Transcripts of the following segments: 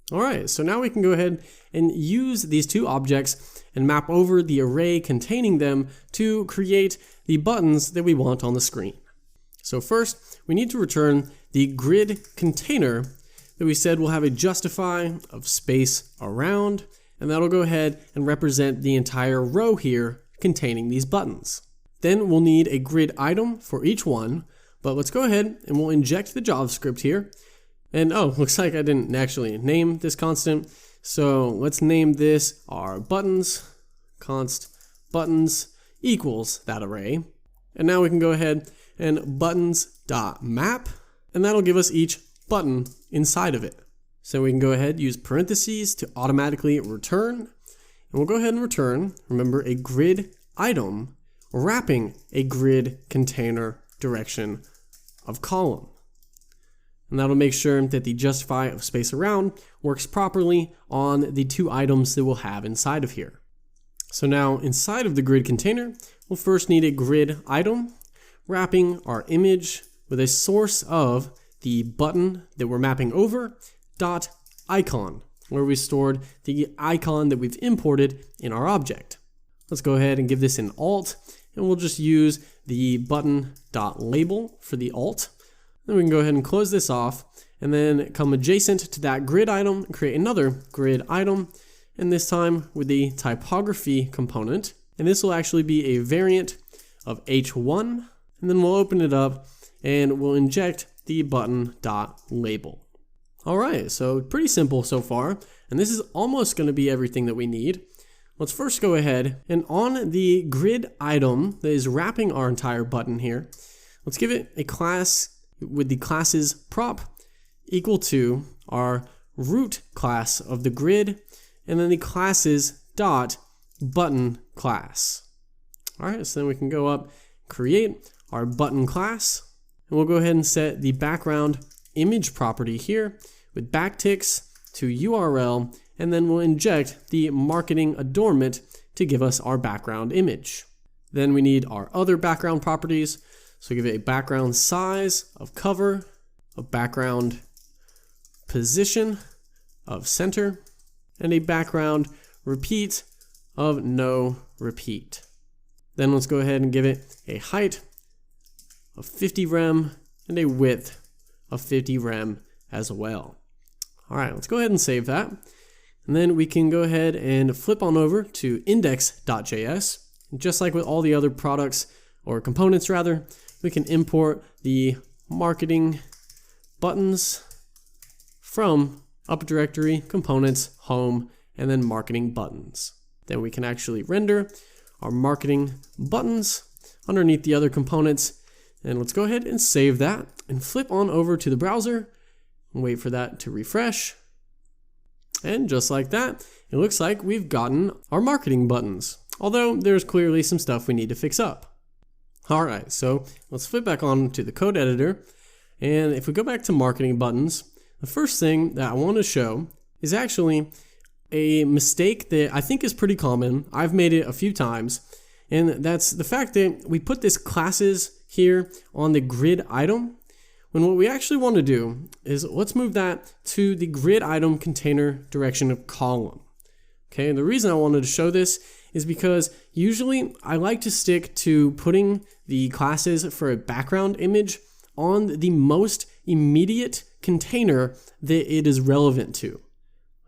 All right, so now we can go ahead and use these two objects and map over the array containing them to create the buttons that we want on the screen. So first, we need to return the grid container that we said will have a justify of space around, and that'll go ahead and represent the entire row here containing these buttons. Then we'll need a grid item for each one, but let's go ahead and we'll inject the JavaScript here. And oh, looks like I didn't actually name this constant. So let's name this our buttons, const buttons equals that array. And now we can go ahead and buttons.map, and that'll give us each button inside of it. So we can go ahead and use parentheses to automatically return. And we'll go ahead and return, remember, a grid item wrapping a grid container direction of column. And that'll make sure that the justify of space around works properly on the two items that we'll have inside of here. So now inside of the grid container, we'll first need a grid item wrapping our image with a source of the button that we're mapping over dot icon, where we stored the icon that we've imported in our object. Let's go ahead and give this an alt, and we'll just use the button dot label for the alt. Then we can go ahead and close this off, and then come adjacent to that grid item and create another grid item, and this time with the typography component. And this will actually be a variant of h1, and then we'll open it up and we'll inject the button.label. All right, so pretty simple so far, and this is almost going to be everything that we need. Let's first go ahead and on the grid item that is wrapping our entire button here, let's give it a class with the classes prop equal to our root class of the grid, and then the classes dot button class. All right, so then we can go up, create our button class, and we'll go ahead and set the background image property here with backticks to URL, and then we'll inject the marketing adornment to give us our background image. Then we need our other background properties. So give it a background size of cover, a background position of center, and a background repeat of no repeat. Then let's go ahead and give it a height of 50 rem and a width of 50 rem as well. All right, let's go ahead and save that. And then we can go ahead and flip on over to index.js. Just like with all the other products or components rather, we can import the marketing buttons from up directory, components, home, and then marketing buttons. Then we can actually render our marketing buttons underneath the other components. And let's go ahead and save that and flip on over to the browser and wait for that to refresh. And just like that, it looks like we've gotten our marketing buttons, although there's clearly some stuff we need to fix up. All right, so let's flip back on to the code editor. And if we go back to marketing buttons, the first thing that I want to show is actually a mistake that I think is pretty common. I've made it a few times, and that's the fact that we put this classes here on the grid item, when what we actually want to do is let's move that to the grid item container direction of column. Okay, and the reason I wanted to show this is because usually I like to stick to putting the classes for a background image on the most immediate container that it is relevant to.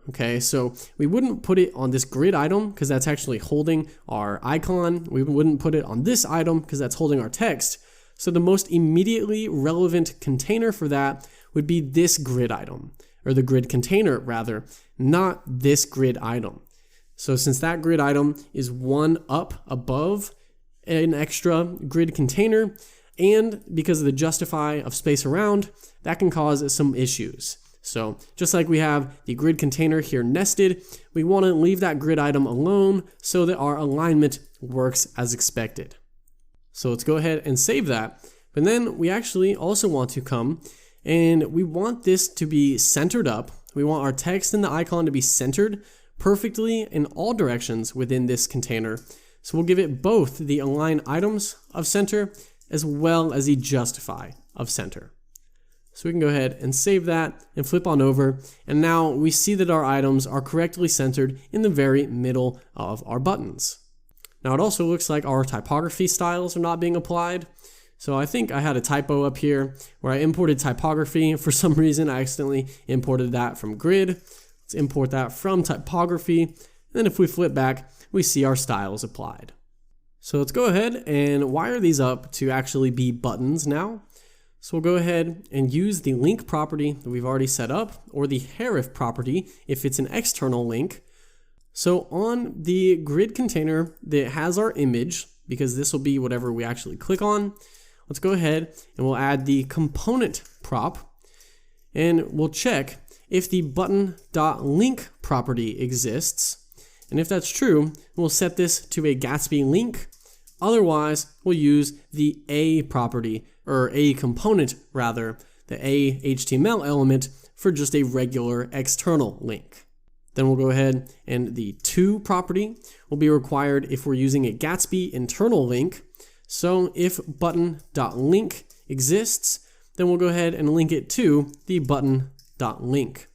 Okay, so we wouldn't put it on this grid item because that's actually holding our icon. We wouldn't put it on this item because that's holding our text. So the most immediately relevant container for that would be this grid item, or the grid container rather, not this grid item. So since that grid item is one up above an extra grid container, and because of the justify of space around, that can cause some issues. So just like we have the grid container here nested, we want to leave that grid item alone so that our alignment works as expected. So let's go ahead and save that. But then we actually also want to come and we want this to be centered up. We want our text and the icon to be centered perfectly in all directions within this container. So we'll give it both the align items of center as well as the justify of center. So we can go ahead and save that and flip on over. And now we see that our items are correctly centered in the very middle of our buttons. Now it also looks like our typography styles are not being applied. So I think I had a typo up here where I imported typography. For some reason, I accidentally imported that from grid. Let's import that from typography. And then if we flip back, we see our styles applied. So let's go ahead and wire these up to actually be buttons now. So we'll go ahead and use the link property that we've already set up, or the href property if it's an external link. So on the grid container that has our image, because this will be whatever we actually click on, let's go ahead and we'll add the component prop, and we'll check if the button.link property exists. And if that's true, we'll set this to a Gatsby link. Otherwise, we'll use the a property, or a component rather, the a HTML element for just a regular external link. Then we'll go ahead and the to property will be required if we're using a Gatsby internal link. So if button.link exists, then we'll go ahead and link it to the button.link.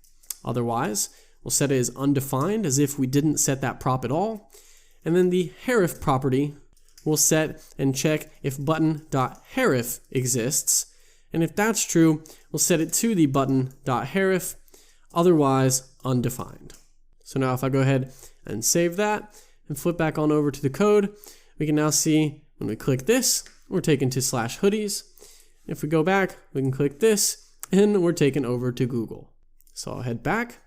Otherwise, we'll set it as undefined, as if we didn't set that prop at all. And then the href property we'll set and check if button.href exists. And if that's true, we'll set it to the button.href, otherwise undefined. So now if I go ahead and save that and flip back on over to the code, we can now see when we click this, we're taken to /hoodies. If we go back, we can click this and we're taken over to Google. So I'll head back.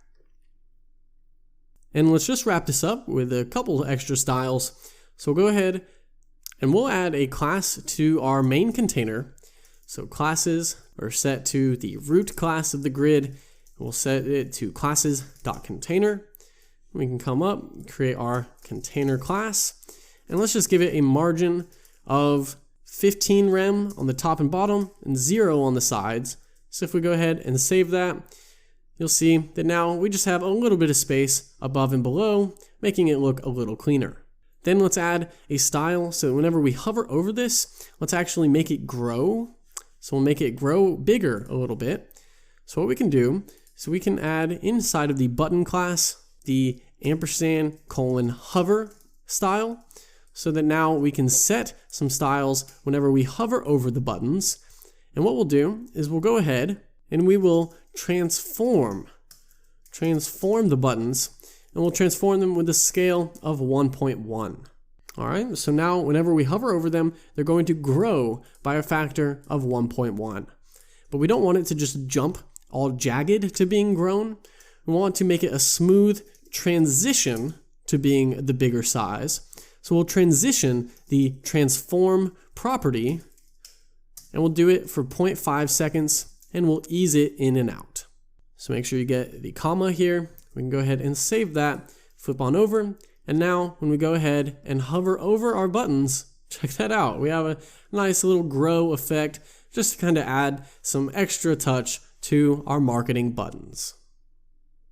And let's just wrap this up with a couple extra styles. So we'll go ahead and we'll add a class to our main container. So classes are set to the root class of the grid. We'll set it to classes.container. We can come up, create our container class, and let's just give it a margin of 15 rem on the top and bottom and 0 on the sides. So if we go ahead and save that, you'll see that now we just have a little bit of space above and below, making it look a little cleaner. Then let's add a style, so whenever we hover over this, let's actually make it grow. So we'll make it grow bigger a little bit. So what we can do, so we can add inside of the button class, the &:hover style, so that now we can set some styles whenever we hover over the buttons. And what we'll do is we'll go ahead and we will transform the buttons, and we'll transform them with a scale of 1.1. All right, so now whenever we hover over them, they're going to grow by a factor of 1.1. But we don't want it to just jump all jagged to being grown. We want to make it a smooth transition to being the bigger size. So we'll transition the transform property, and we'll do it for 0.5 seconds, and we'll ease it in and out. So make sure you get the comma here. We can go ahead and save that, flip on over, and now when we go ahead and hover over our buttons, check that out. We have a nice little grow effect, just to kind of add some extra touch to our marketing buttons.